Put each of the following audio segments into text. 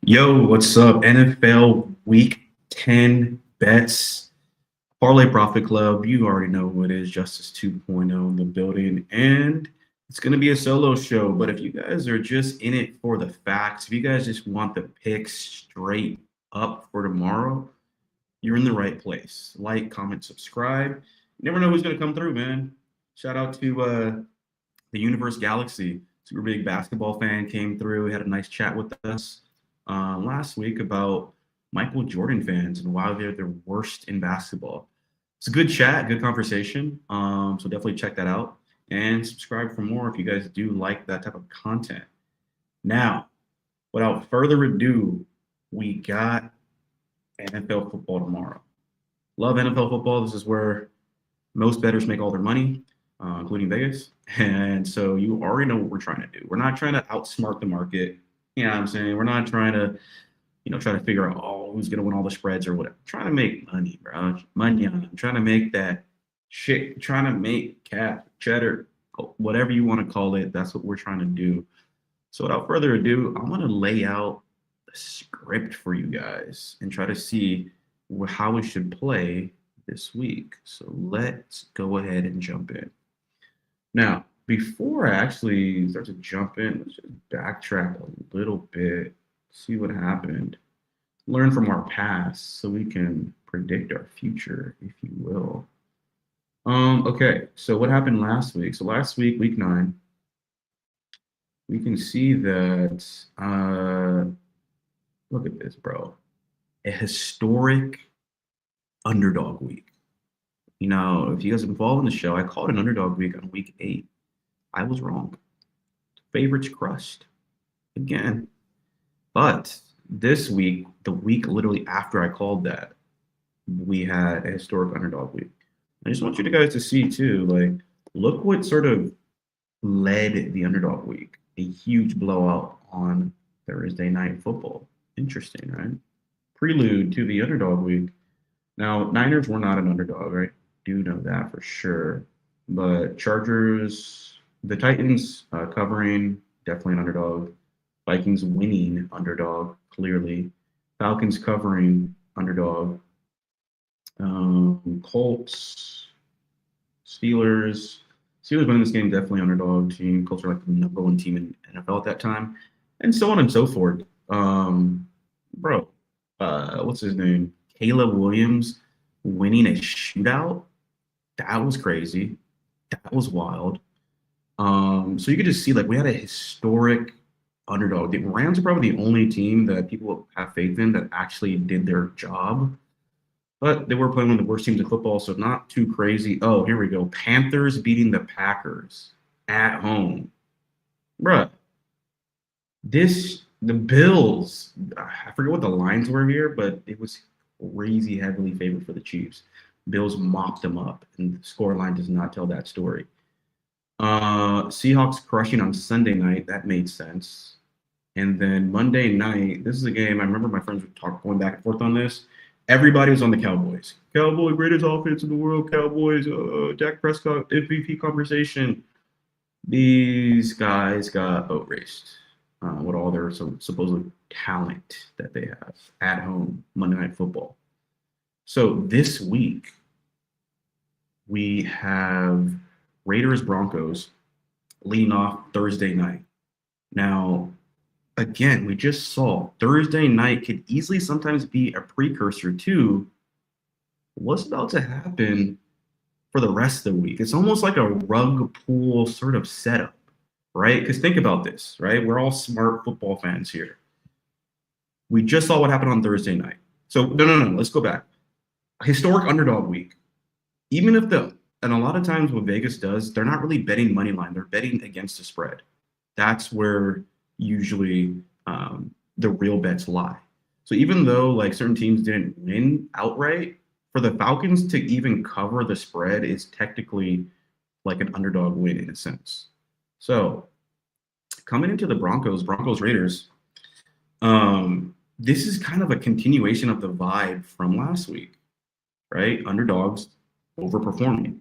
Yo, what's up? NFL Week 10 bets. Parlay Profit Club. You already know who it is. Justice 2.0 in the building. And it's going to be a solo show. But if you guys are just in it for the facts, if you guys just want the picks straight up for tomorrow, you're in the right place. Like, comment, subscribe. You never know who's going to come through, man. Shout out to the Universe Galaxy. Super big basketball fan came through, had a nice chat with us last week about Michael Jordan fans and why they're the worst in basketball. It's a good chat, good conversation. So definitely check that out and subscribe for more if you guys do like that type of content. Now, without further ado, we got NFL football tomorrow. Love NFL football. This is where most bettors make all their money, including Vegas. And so you already know what we're trying to do. We're not trying to outsmart the market. You know what I'm saying? We're not trying to, try to figure out, who's going to win all the spreads or whatever. I'm trying to make money, bro. Money. I'm trying to make that shit, trying to make cash, cheddar, whatever you want to call it. That's what we're trying to do. So without further ado, I'm going to lay out a script for you guys and try to see how we should play this week. So let's go ahead and jump in. Now, before I actually start to jump in, let's just backtrack a little bit, see what happened, learn from our past so we can predict our future, if you will. Okay, so what happened last week? So last week, week 9, we can see that, look at this, bro. A historic underdog week. You know, if you guys have been following the show, I called an underdog week on week 8. I was wrong. Favorites crushed again. But this week, the week literally after I called that, we had a historic underdog week. I just want you guys to see too, like, look what sort of led the underdog week. A huge blowout on Thursday night football. Interesting, right? Prelude to the underdog week. Now, Niners were not an underdog, right? Do know that for sure. But Chargers, the Titans covering, definitely an underdog. Vikings winning, underdog, clearly. Falcons covering, underdog. Colts, Steelers. Steelers winning this game, definitely underdog team. Colts are like the number 1 team in NFL at that time. And so on and so forth. What's his name? Caleb Williams winning a shootout. That was crazy. That was wild. So you could just see, like, we had a historic underdog. The Rams are probably the only team that people have faith in that actually did their job. But they were playing one of the worst teams in football, so not too crazy. Oh, here we go. Panthers beating the Packers at home. Bruh. The Bills, I forget what the lines were here, but it was crazy heavily favored for the Chiefs. Bills mopped them up, and the scoreline does not tell that story. Seahawks crushing on Sunday night. That made sense. And then Monday night, this is a game I remember my friends were going back and forth on this. Everybody was on the Cowboys. Cowboy, greatest offense in the world. Cowboys, Dak Prescott, MVP conversation. These guys got boat raced with all their supposed talent that they have at home, Monday Night Football. So this week, we have Raiders Broncos leading off Thursday night. Now, again, we just saw Thursday night could easily sometimes be a precursor to what's about to happen for the rest of the week. It's almost like a rug pull sort of setup, right? Because think about this, right? We're all smart football fans here. We just saw what happened on Thursday night. So, no, let's go back. Historic underdog week. Even if and a lot of times what Vegas does, they're not really betting money line. They're betting against the spread. That's where usually the real bets lie. So even though like certain teams didn't win outright, for the Falcons to even cover the spread is technically like an underdog win in a sense. So coming into the Broncos Raiders, this is kind of a continuation of the vibe from last week, right? Underdogs overperforming,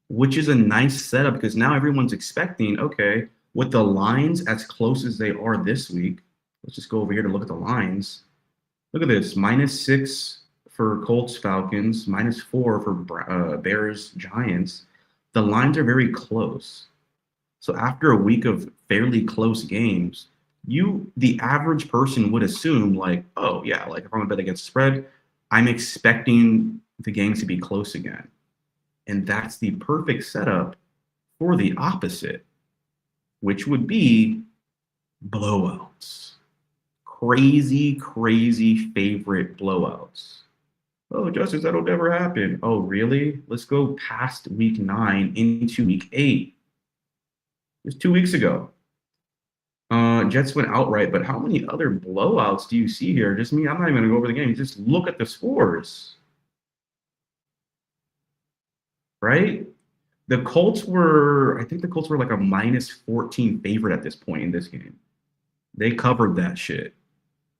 which is a nice setup because now everyone's expecting, okay, with the lines as close as they are this week, Let's just go over here to look at the lines. Look at this, -6 for Colts Falcons, -4 for Bears Giants. The lines are very close. So after a week of fairly close games, the average person would assume like, oh yeah, like if I'm gonna bet against the spread, I'm expecting the games to be close again. And that's the perfect setup for the opposite, which would be blowouts. Crazy, crazy favorite blowouts. Oh, Justice, that'll never happen. Oh, really? Let's go past week 9 into week 8. Just 2 weeks ago. Jets went outright, but how many other blowouts do you see here? Just me, I'm not even going to go over the game. Just look at the scores, right? I think the Colts were like a -14 favorite at this point in this game. They covered that shit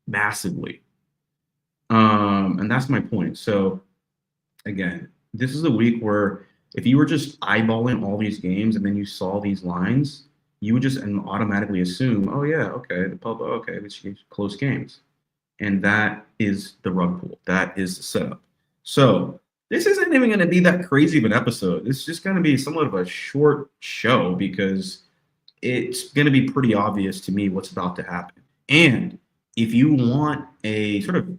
massively. And that's my point. So again, this is a week where if you were just eyeballing all these games and then you saw these lines, you would just automatically assume, oh yeah, okay, okay, it's close games, and that is the rug pull. That is the setup. So this isn't even going to be that crazy of an episode. This is just going to be somewhat of a short show because it's going to be pretty obvious to me what's about to happen. And if you want a sort of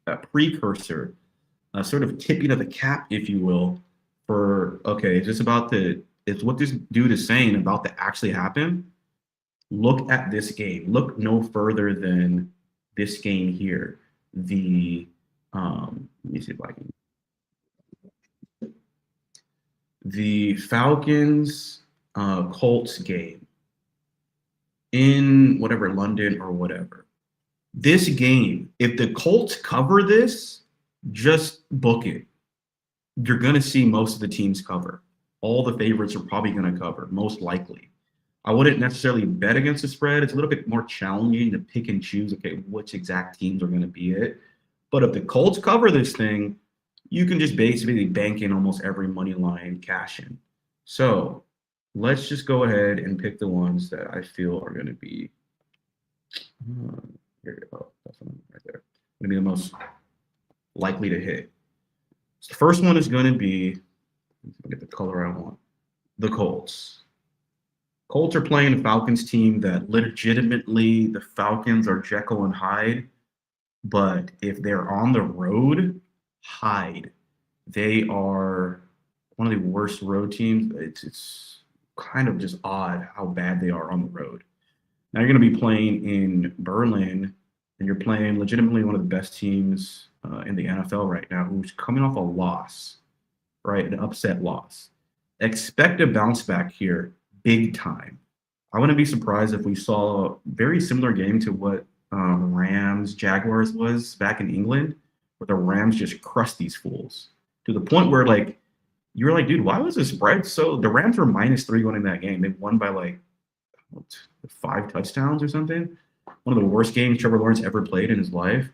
a precursor, a sort of tipping of the cap, if you will, for okay, it's what this dude is saying about to actually happen. Look at this game. Look no further than this game here. Let me see if I can. The Falcons Colts game in whatever London or whatever. This game, if the Colts cover this, just book it. You're going to see most of the teams cover. All the favorites are probably going to cover, most likely. I wouldn't necessarily bet against the spread. It's a little bit more challenging to pick and choose, okay, which exact teams are going to be it. But if the Colts cover this thing, you can just basically bank in almost every money line cash in. So let's just go ahead and pick the ones that I feel are going to be. Here we go. That's one right there. Going to be the most likely to hit. So the first one is going to be, get the color I want, the Colts. Colts are playing a Falcons team that legitimately the Falcons are Jekyll and Hyde, but if they're on the road, Hyde. They are one of the worst road teams. It's kind of just odd how bad they are on the road. Now you're going to be playing in Berlin, and you're playing legitimately one of the best teams in the NFL right now, who's coming off a loss, right? An upset loss. Expect a bounce back here, big time. I wouldn't be surprised if we saw a very similar game to what Rams Jaguars was back in England, where the Rams just crushed these fools to the point where like you were like, dude, why was the spread so? The Rams were -3 going in that game. They won by like 5 touchdowns or something. One of the worst games Trevor Lawrence ever played in his life.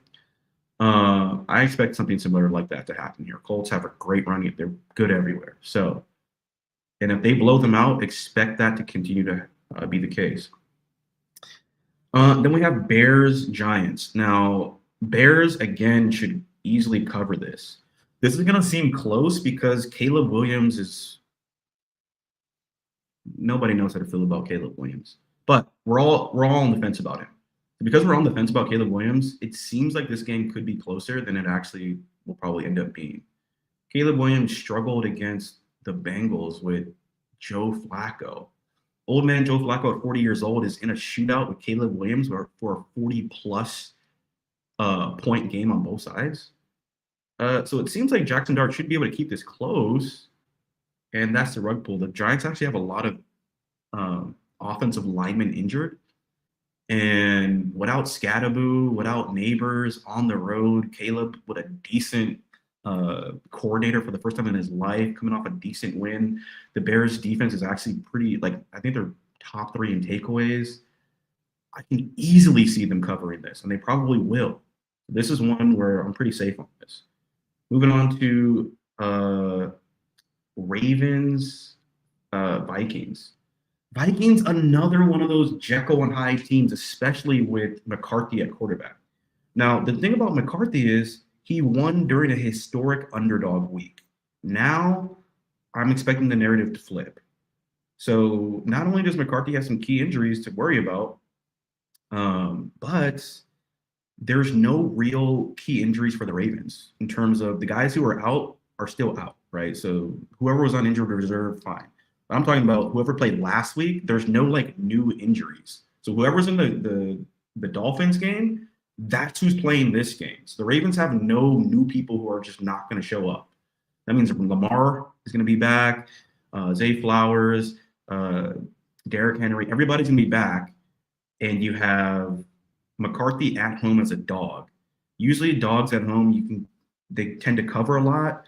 I expect something similar like that to happen here. Colts have a great run. They're good everywhere. So, and if they blow them out, expect that to continue to be the case. Then we have Bears Giants. Now, Bears again should easily cover this. This is going to seem close because Caleb Williams is nobody knows how to feel about Caleb Williams, but we're all on the fence about him. Because we're on the fence about Caleb Williams, it seems like this game could be closer than it actually will probably end up being. Caleb Williams struggled against the Bengals with Joe Flacco. Old man Joe Flacco at 40 years old is in a shootout with Caleb Williams for a 40-plus point game on both sides. So it seems like Jackson Dart should be able to keep this close, and that's the rug pull. The Giants actually have a lot of offensive linemen injured, and without Scadaboo, without Neighbors on the road, Caleb with a decent coordinator for the first time in his life, coming off a decent win. The Bears defense is actually pretty, like, I think they're top 3 in takeaways. I can easily see them covering this, and they probably will. This is one where I'm pretty safe on this. Moving on to Ravens, Vikings. Vikings, another one of those Jekyll and Hyde teams, especially with McCarthy at quarterback. Now, the thing about McCarthy is he won during a historic underdog week. Now, I'm expecting the narrative to flip. So not only does McCarthy have some key injuries to worry about, but there's no real key injuries for the Ravens in terms of the guys who are out are still out, right? So whoever was on injured reserve, fine. But I'm talking about whoever played last week. There's no like new injuries. So whoever's in the Dolphins game, that's who's playing this game. So the Ravens have no new people who are just not going to show up. That means Lamar is going to be back, Zay Flowers, Derrick Henry. Everybody's going to be back, and you have McCarthy at home as a dog. Usually dogs at home, they tend to cover a lot,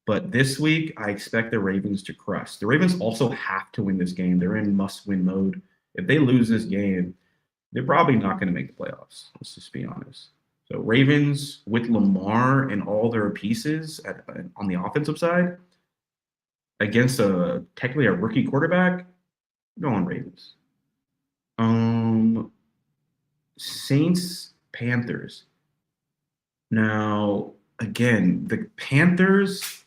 but this week I expect the Ravens to crush. The Ravens also have to win this game. They're in must-win mode. If they lose this game, they're probably not going to make the playoffs. Let's just be honest. So Ravens with Lamar and all their pieces on the offensive side against technically a rookie quarterback, go on Ravens. Saints, Panthers. Now, again, the Panthers,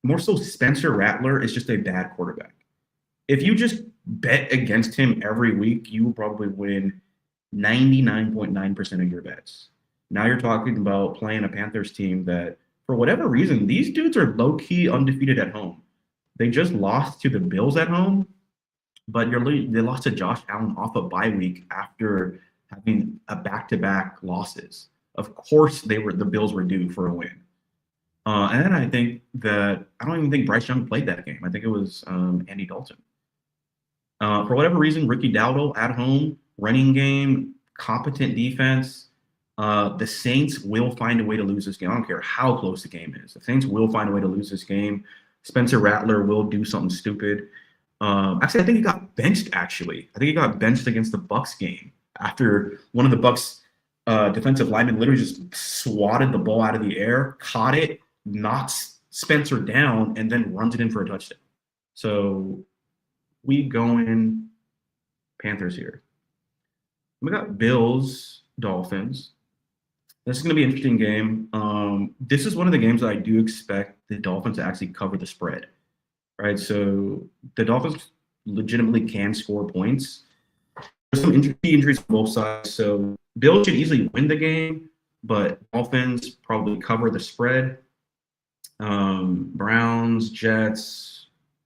more so Spencer Rattler, is just a bad quarterback. If you just bet against him every week, you will probably win 99.9% of your bets. Now you're talking about playing a Panthers team that, for whatever reason, these dudes are low-key undefeated at home. They just lost to the Bills at home, but they lost to Josh Allen off a bye week after having a back-to-back losses. Of course, the Bills were due for a win. And then I think that I don't even think Bryce Young played that game. I think it was Andy Dalton. For whatever reason, Ricky Dowdle at home, running game, competent defense. The Saints will find a way to lose this game. I don't care how close the game is. The Saints will find a way to lose this game. Spencer Rattler will do something stupid. Actually, I think he got benched. I think he got benched against the Bucks game after one of the Bucks defensive linemen literally just swatted the ball out of the air, caught it, knocks Spencer down, and then runs it in for a touchdown. So we going Panthers here. We got Bills, Dolphins. This is going to be an interesting game. This is one of the games that I do expect the Dolphins to actually cover the spread. Right, so the Dolphins legitimately can score points. There's some injuries on both sides, so Bills should easily win the game, but Dolphins probably cover the spread. Browns, Jets,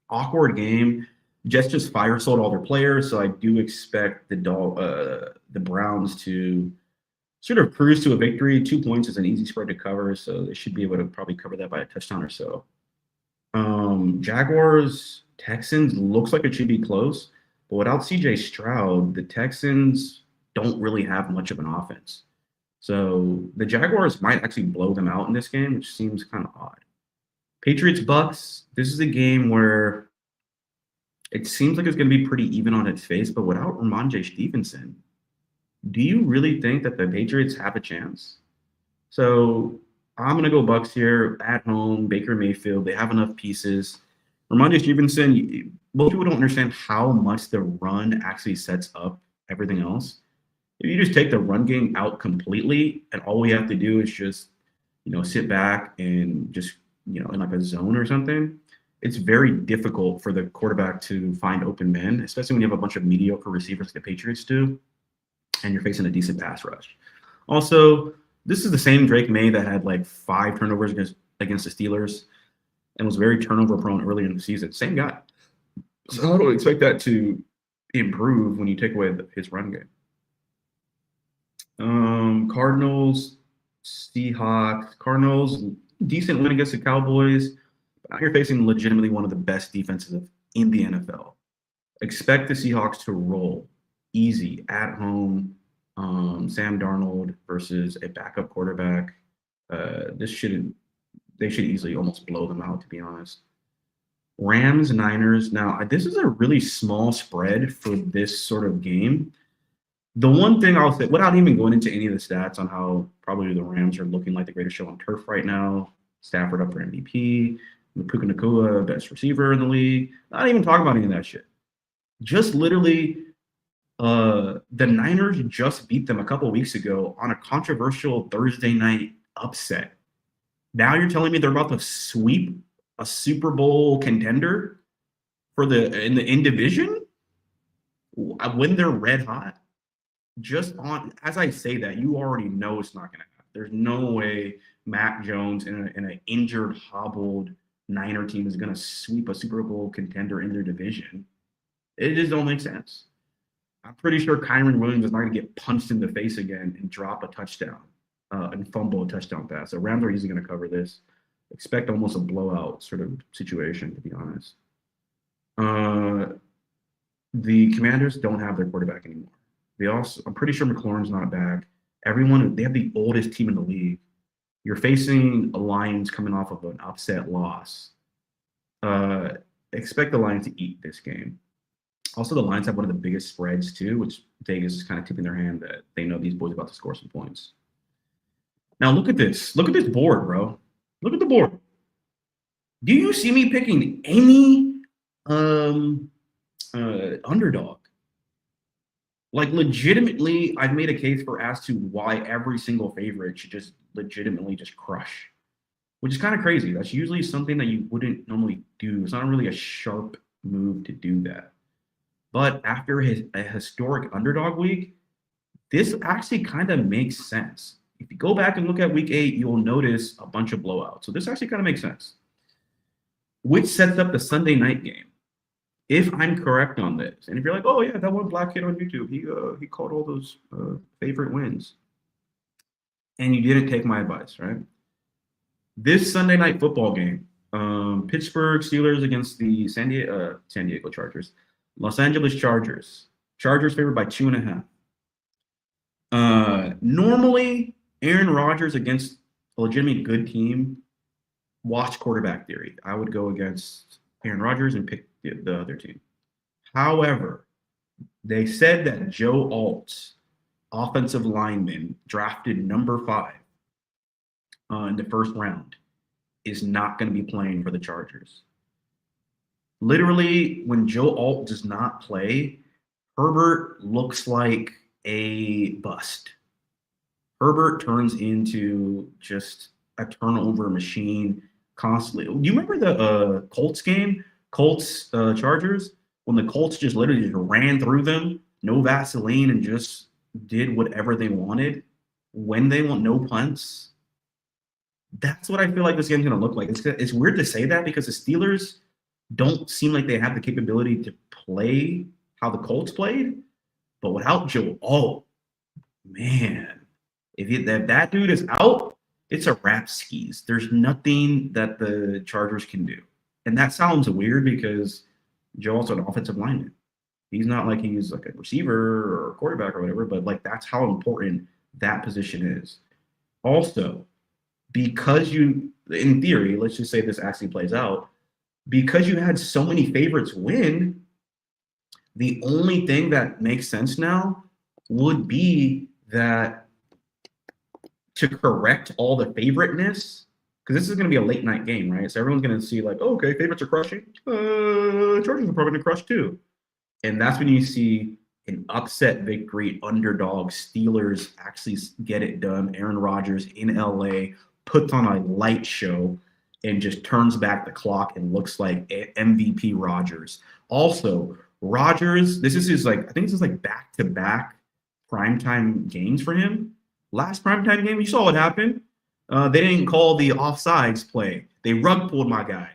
awkward game. Jets just fire sold all their players, so I do expect the Browns to sort of cruise to a victory. 2 points is an easy spread to cover, so they should be able to probably cover that by a touchdown or so. Jaguars, Texans looks like it should be close, but without CJ Stroud, the Texans don't really have much of an offense. So the Jaguars might actually blow them out in this game, which seems kind of odd. Patriots, Bucks, this is a game where it seems like it's going to be pretty even on its face, but without Ramondre Stevenson, do you really think that the Patriots have a chance? So I'm going to go Bucks here at home. Baker Mayfield, they have enough pieces. Ramondre Stevenson, most people don't understand how much the run actually sets up everything else. If you just take the run game out completely and all we have to do is just, sit back and just, in like a zone or something, it's very difficult for the quarterback to find open men, especially when you have a bunch of mediocre receivers like the Patriots do, and you're facing a decent pass rush. Also, this is the same Drake May that had like 5 turnovers against the Steelers and was very turnover prone earlier in the season. Same guy. So I don't expect that to improve when you take away his run game. Cardinals, Seahawks. Cardinals, decent win against the Cowboys. But now you're facing legitimately one of the best defenses in the NFL. Expect the Seahawks to roll easy at home. Sam Darnold versus a backup quarterback. They should easily almost blow them out, to be honest. Rams, Niners. Now, this is a really small spread for this sort of game. The one thing I'll say, without even going into any of the stats on how probably the Rams are looking like the greatest show on turf right now, Stafford up for MVP, Puka Nacua, best receiver in the league, not even talking about any of that shit. Just literally, the Niners just beat them a couple weeks ago on a controversial Thursday night upset. Now you're telling me they're about to sweep a Super Bowl contender for in division when they're red hot? Just on as I say that, you already know it's not going to happen. There's no way Mac Jones in an injured, hobbled Niner team is going to sweep a Super Bowl contender in their division. It just don't make sense. I'm pretty sure Kyron Williams is not going to get punched in the face again and drop a touchdown and fumble a touchdown pass. So Rams are easily going to cover this. Expect almost a blowout sort of situation, to be honest. The Commanders don't have their quarterback anymore. I'm pretty sure McLaurin's not back. They have the oldest team in the league. You're facing a Lions coming off of an upset loss. Expect the Lions to eat this game. Also, the Lions have one of the biggest spreads too, which Vegas is kind of tipping their hand that they know these boys are about to score some points. Now look at this. Look at this board, bro. Look at the board. Do you see me picking any underdog? Like legitimately, I've made a case for as to why every single favorite should just legitimately just crush, which is kind of crazy. That's usually something that you wouldn't normally do. It's not really a sharp move to do that. But after a historic underdog week, this actually kind of makes sense. If you go back and look at week 8, you'll notice a bunch of blowouts. So this actually kind of makes sense. Which sets up the Sunday night game. If I'm correct on this, and if you're like, oh yeah, that one black kid on YouTube, he called all those favorite wins, and you didn't take my advice, right? This Sunday night football game, Pittsburgh Steelers against the San Diego Chargers, Los Angeles Chargers. Chargers favored by 2.5. Normally, Aaron Rodgers against a legitimate good team, watch quarterback theory. I would go against Aaron Rodgers and pick the other team. However, they said that Joe Alt, offensive lineman, drafted number 5 in the first round, is not going to be playing for the Chargers. Literally, when Joe Alt does not play, Herbert looks like a bust. Herbert turns into just a turnover machine constantly. Do you remember the Colts game? Colts Chargers, when the Colts just literally just ran through them, no Vaseline, and just did whatever they wanted when they want, no punts. That's what I feel like this game's going to look like. It's weird to say that because the Steelers don't seem like they have the capability to play how the Colts played, but without Joe Alt, man, if that dude is out, it's a wrap skis. There's nothing that the Chargers can do. And that sounds weird because Joel's an offensive lineman. He's not like he's like a receiver or a quarterback or whatever, but like that's how important that position is. Also, because in theory, let's just say this actually plays out, because you had so many favorites win, the only thing that makes sense now would be that to correct all the favoriteness, because this is going to be a late night game, right? So everyone's going to see like, oh, okay, favorites are crushing. Chargers are probably going to crush too. And that's when you see an upset victory, underdog, Steelers actually get it done. Aaron Rodgers in LA puts on a light show and just turns back the clock and looks like MVP Rodgers. Also, Rodgers, I think this is like back-to-back primetime games for him. Last primetime game, you saw what happened. They didn't call the offsides play. They rug pulled my guy.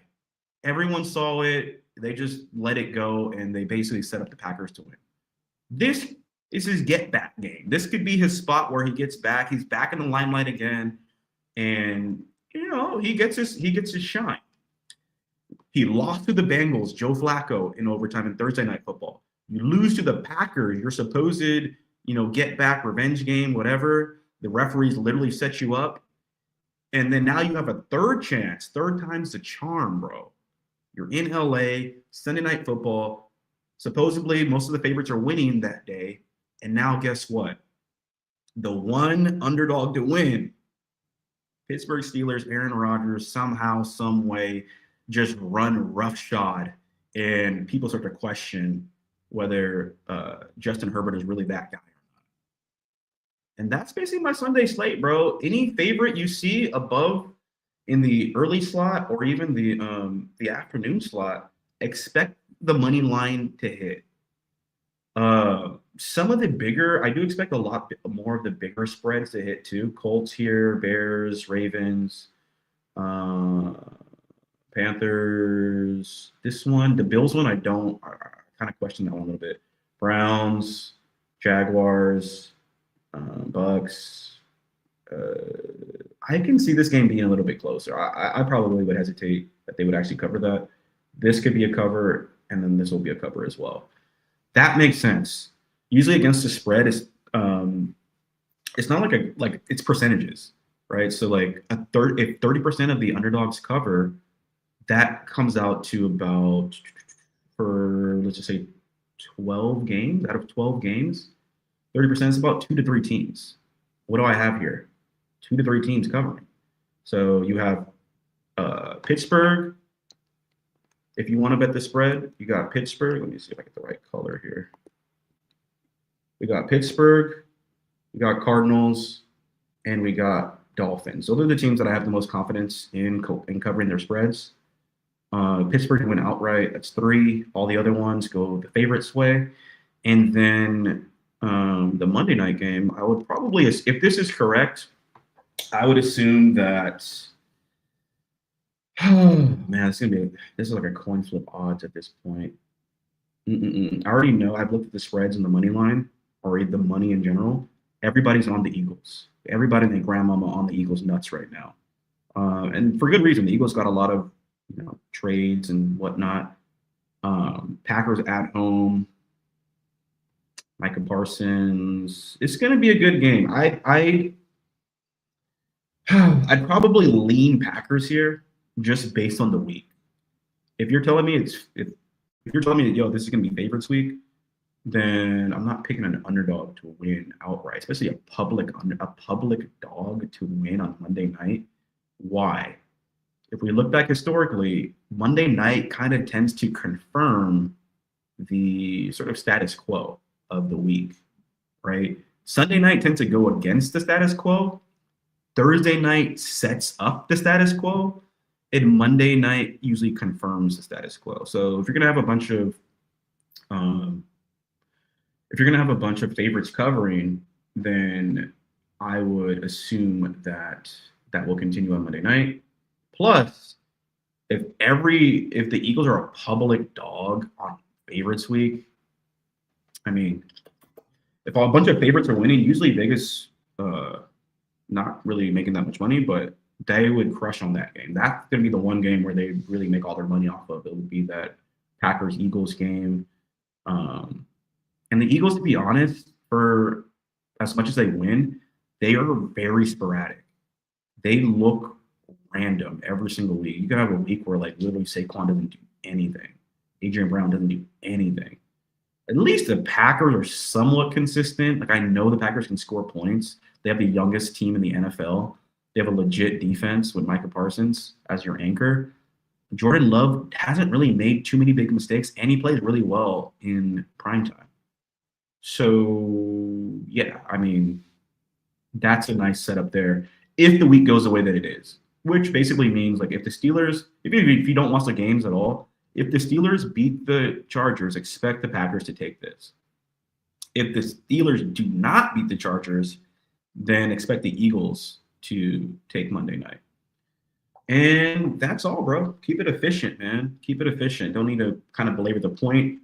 Everyone saw it. They just let it go, and they basically set up the Packers to win. This is his get-back game. This could be his spot where he gets back. He's back in the limelight again, and he gets his shine. He lost to the Bengals, Joe Flacco, in overtime in Thursday Night Football. You lose to the Packers, your supposed get-back revenge game, whatever. The referees literally set you up. And then now you have a third chance. Third time's the charm, bro. You're in LA, Sunday Night Football. Supposedly, most of the favorites are winning that day. And now guess what? The one underdog to win, Pittsburgh Steelers, Aaron Rodgers, somehow, some way, just run roughshod. And people start to question whether Justin Herbert is really that guy. And that's basically my Sunday slate, bro. Any favorite you see above in the early slot or even the afternoon slot, expect the money line to hit. Some of the bigger, I do expect a lot more of the bigger spreads to hit too. Colts here, Bears, Ravens, uh, Panthers. This one, the Bills one, I kind of question that one a little bit. Browns, Jaguars, Bucks. I can see this game being a little bit closer. I probably would hesitate that they would actually cover that. This could be a cover, and then this will be a cover as well. That makes sense. Usually against the spread, it's not like it's percentages, right? So like if 30% of the underdogs cover, that comes out to about, for let's just say 12 games out of 12 games, 30% is about 2 to 3 teams. What do I have here? 2 to 3 teams covering. So you have Pittsburgh. If you want to bet the spread, you got Pittsburgh. Let me see if I get the right color here. We got Pittsburgh, we got Cardinals, and we got Dolphins. Those are the teams that I have the most confidence in covering their spreads. Pittsburgh went outright. That's 3. All the other ones go the favorites way. And then the Monday night game, I would probably, if this is correct, I would assume that, oh man, this is like a coin flip odds at this point. I already know. I've looked at the spreads and the money line, or the money in general. Everybody's on the Eagles. Everybody and their grandmama on the Eagles nuts right now, and for good reason. The Eagles got a lot of trades and whatnot. Packers at home. Micah Parsons. It's going to be a good game. I'd probably lean Packers here just based on the week. If you're telling me if you're telling me that, yo, this is going to be favorites week, then I'm not picking an underdog to win outright, especially a public dog to win on Monday night. Why? If we look back historically, Monday night kind of tends to confirm the sort of status quo of the week, right? Sunday night tends to go against the status quo. Thursday night sets up the status quo, and Monday night usually confirms the status quo. So if you're gonna have a bunch of favorites covering, then I would assume that will continue on Monday night. Plus, if the Eagles are a public dog on favorites week, I mean, if a bunch of favorites are winning, usually Vegas not really making that much money, but they would crush on that game. That's going to be the one game where they really make all their money off of. It would be that Packers-Eagles game. And the Eagles, to be honest, for as much as they win, they are very sporadic. They look random every single week. You can have a week where like literally Saquon doesn't do anything. Adrian Brown doesn't do anything. At least the Packers are somewhat consistent. Like I know the Packers can score points. They have the youngest team in the NFL. They have a legit defense with Micah Parsons as your anchor. Jordan Love hasn't really made too many big mistakes, and he plays really well in primetime. So, yeah, I mean, that's a nice setup there if the week goes the way that it is, which basically means like if the Steelers, if you don't watch the games at all, if the Steelers beat the Chargers, expect the Packers to take this. If the Steelers do not beat the Chargers, then expect the Eagles to take Monday night. And that's all, bro. Keep it efficient, man. Keep it efficient. Don't need to kind of belabor the point.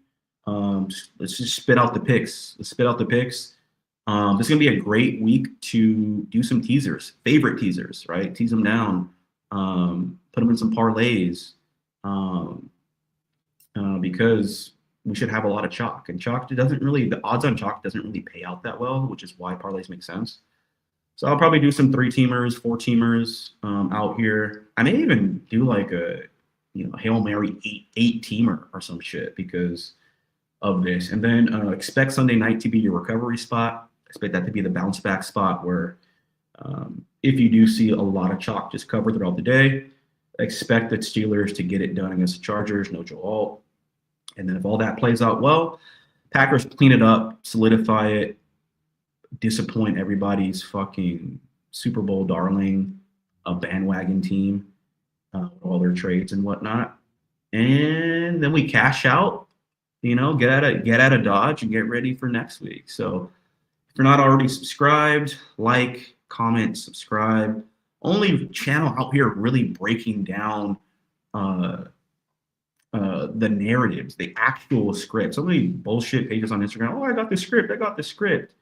Let's just spit out the picks. Let's spit out the picks. This is going to be a great week to do some teasers, favorite teasers, right? Tease them down. Put them in some parlays. Because we should have a lot of chalk. And chalk the odds on chalk doesn't really pay out that well, which is why parlays make sense. So I'll probably do some 3-teamers, 4-teamers out here. I may even do like a Hail Mary 8-teamer or some shit because of this. And then expect Sunday night to be your recovery spot. Expect that to be the bounce back spot where if you do see a lot of chalk just cover throughout the day, expect the Steelers to get it done against the Chargers, no Joe Alt. And then if all that plays out well, Packers clean it up, solidify it, disappoint everybody's fucking Super Bowl darling, a bandwagon team, all their trades and whatnot, and then we cash out. Get out of Dodge and get ready for next week. So if you're not already subscribed, like, comment, subscribe. Only channel out here really breaking down the narratives, the actual script. So many bullshit pages on Instagram. Oh, I got the script. I got the script.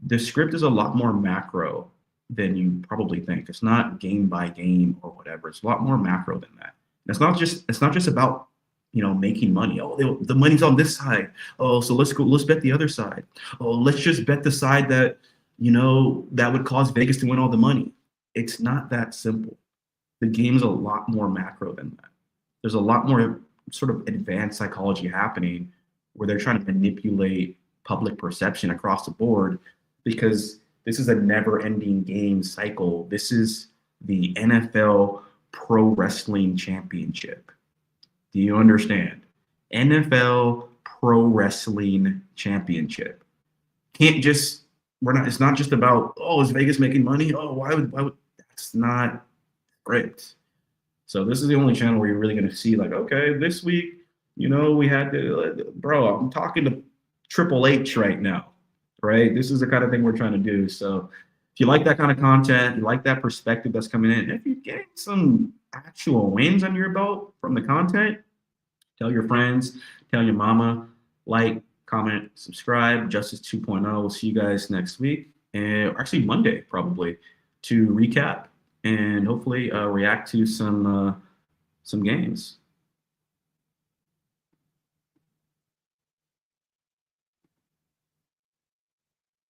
The script is a lot more macro than you probably think. It's not game by game or whatever. It's a lot more macro than that. And it's not just about making money. Oh, the money's on this side. Oh, so let's bet the other side. Oh, let's just bet the side that that would cause Vegas to win all the money. It's not that simple. The game's a lot more macro than that. There's a lot more sort of advanced psychology happening where they're trying to manipulate public perception across the board, because this is a never-ending game cycle. This is the NFL Pro Wrestling Championship. Do you understand? NFL Pro Wrestling Championship. It's not just about, oh, is Vegas making money? Oh, why would that's not great. So this is the only channel where you're really going to see, like, okay, this week, we had to, bro, I'm talking to Triple H right now, right? This is the kind of thing we're trying to do. So if you like that kind of content, you like that perspective that's coming in, if you're getting some actual wins under your belt from the content, tell your friends, tell your mama, like, comment, subscribe. Justice 2.0. We'll see you guys next week, and actually Monday probably, to recap and hopefully react to some games.